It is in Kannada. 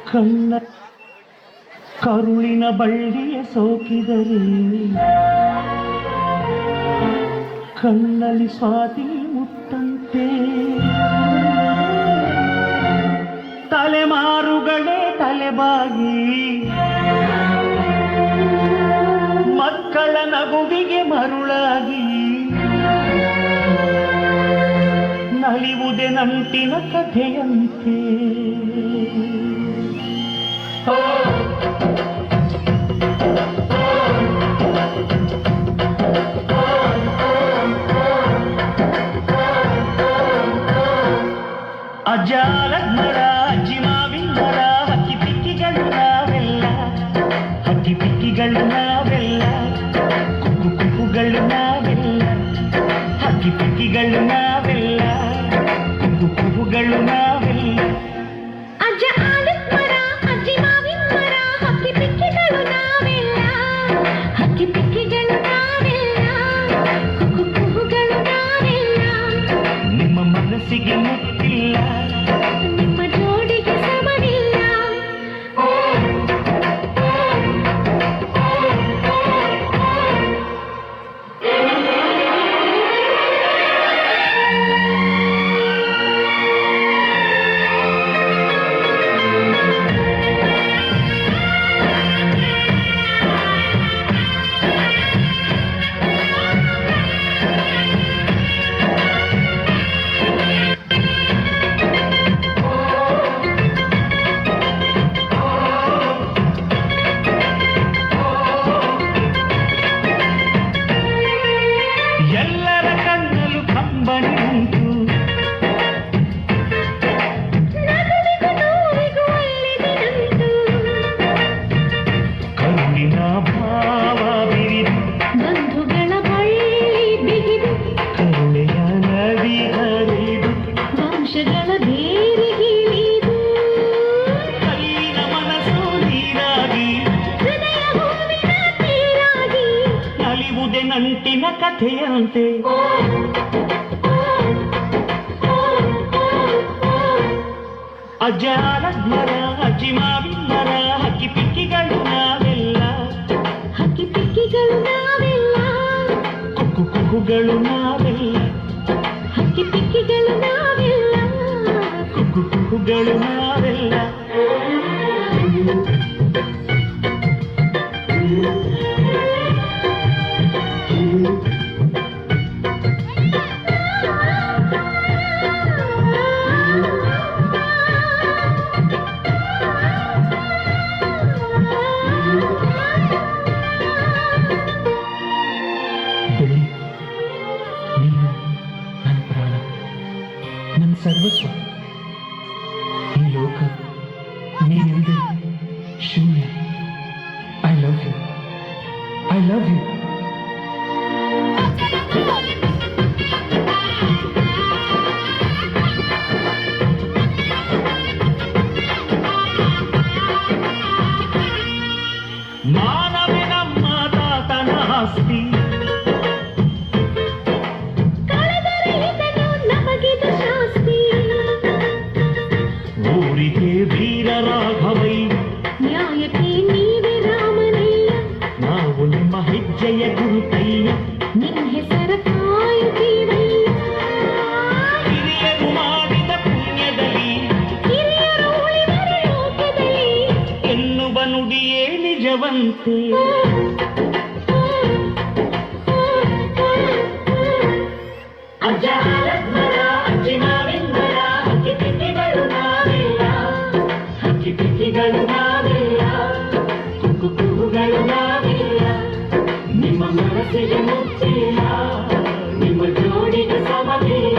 ಕಣ್ಣ ಕರುಳಿನ ಬಳ್ಳಿಯ ಸೋಕಿದರೆ ಕಣ್ಣಲ್ಲಿ ಸ್ವಾತಿ ಮುತ್ತಂತೆ ತಲೆಮಾರುಗಳೇ ತಲೆಬಾಗಿ ಮಕ್ಕಳ ನಗುವಿಗೆ ಮರುಳಾಗಿ ನಲಿವುದೆ ನಂಟಿನ ಕಥೆಯಂತೆ ಅಜ್ಜಾಲದ ಮರ ಅಜ್ಜಿ ಮಾವಿನ ಮರ ಹಕ್ಕಿ ಪಿಕ್ಕಿಗಳು ನಾವೆಲ್ಲ ಹಕ್ಕಿ ಪಿಕ್ಕಿಗಳು ನಾವೆಲ್ಲ ಕುಕ್ಕು ಕುಕ್ಕುಗಳು ನಾವೆಲ್ಲ ಹಕ್ಕಿ ಪಿಕ್ಕಿಗಳು ನಾವೆಲ್ಲ ಕುಕ್ಕು ಕುಕ್ಕುಗಳು ನಾವೆಲ್ಲ ಅಜ್ಜ ಆಲದ ಮರ ಅಜ್ಜಿ ಮಾವಿನ ಮರ ಹಕ್ಕಿ ಪಿಕ್ಕಿಗಳು ನಾವೆಲ್ಲ ಹಕ್ಕಿ ಪಿಕ್ಕಿಗಳು ನಾವೆಲ್ಲ ಕುಕ್ಕು ಕುಕ್ಕುಗಳು ನಾವೆಲ್ಲ ನಿಮ್ಮ ಮನಸ್ಸಿಗೆ ಮುಟ್ಟಿಲ್ಲ ನಿಮ್ಮ ಜೋಡಿಗೆ ಸಮನಿಲ್ಲ ಎಲ್ಲರ ಕಣ್ಣಲು ಕಂಬನಿ ಉಂಟು ನಗುವಿಗೂ ನೋವಿಗೂ ಅಲ್ಲಿದಿರುಂಟು ಕರುಣಿನ ಭಾವ ಬಿರಿದು ಬಂಧುಗಳ ಬಳ್ಳಿ ಬಿಗಿದು ಕರುಣೆಯ ನದಿ ಹರಿದು ವಂಶಗಳ ಬೇರಿಗಿಳಿದು ಕಲ್ಲಿನ ಮನಸ್ಸು ನೀರಾಗಿ ಹೃದಯ ಹೂವಿನ ತೀರಾಗಿ ನಲಿವುದೆ ನಂಟಿನ ಕಥೆಯಂತೆ ಅಜ್ಜಾಲದ ಮರ ಅಜ್ಜಿ ಮಾವಿನ ಮರ ಹಕ್ಕಿ ಪಿಕ್ಕಿಗಳು ನಾವೆಲ್ಲ ಹಕ್ಕಿ ಪಿಕ್ಕಿಗಳು ನಾವೆಲ್ಲ ಕುಕ್ಕು ಕುಕ್ಕುಗಳು ನಾವೆಲ್ಲ ಹಕ್ಕಿ ಪಿಕ್ಕಿಗಳು ನಾವೆಲ್ಲ ಕುಕ್ಕು ಕುಕ್ಕುಗಳು ನಾವೆಲ್ಲ ಬೆಳ್ಳಿ ನೀನು ನನ್ನ ಪ್ರಾಣ ನನ್ನ ಸರ್ವಸ್ವ ಈ ಲೋಕ ನೀನಿಲ್ಲದೆ ಶೂನ್ಯ I love you I love you ಮಾನವೇ ನಮ್ಮ ತಾತನ ಆಸ್ತಿ ಕಳೆದರೆ ಇದನ್ನು ನಮಗಿದು ಶಾಸ್ತಿ ಊರಿಗೆ ವೀರ ರಾಘವಯ್ಯ ನ್ಯಾಯಕ್ಕೆ ನೀವೇ ರಾಮನಯ್ಯ ನಾವು ನಿಮ್ಮ ಹೆಜ್ಜೆಯ ಗುರುತಯ್ಯ ನಿನ್ನ ಹೆಸರ ಕಾಯುತ್ತೀವಯ್ಯ ಹಿರಿಯರು ಮಾಡಿದ ಪುಣ್ಯದಲ್ಲಿ ಹಿರಿಯರು ಉಳಿದರೆ ಲೋಕದಲ್ಲಿ ಎನ್ನುವ ನುಡಿಯೇ ನಿಜವಂತೆ ಅಜ್ಜಾಲದ ಮರ ಅಜ್ಜಿ ಮಾವಿನ ಮರ ಹಕ್ಕಿ ಪಿಕ್ಕಿಗಳು ನಾವೆಲ್ಲ ಹಕ್ಕಿ ಪಿಕ್ಕಿಗಳು ನಾವೆಲ್ಲ ಕುಕ್ಕು ಕುಕ್ಕುಗಳು ನಾವೆಲ್ಲ ನಿಮ್ಮ ಮನಸ್ಸಿಗೆ ಮುಚ್ಚಿಲ್ಲ ನಿಮ್ಮ ಜೋಡಿಗೆ ಸಮವಿಲ್ಲ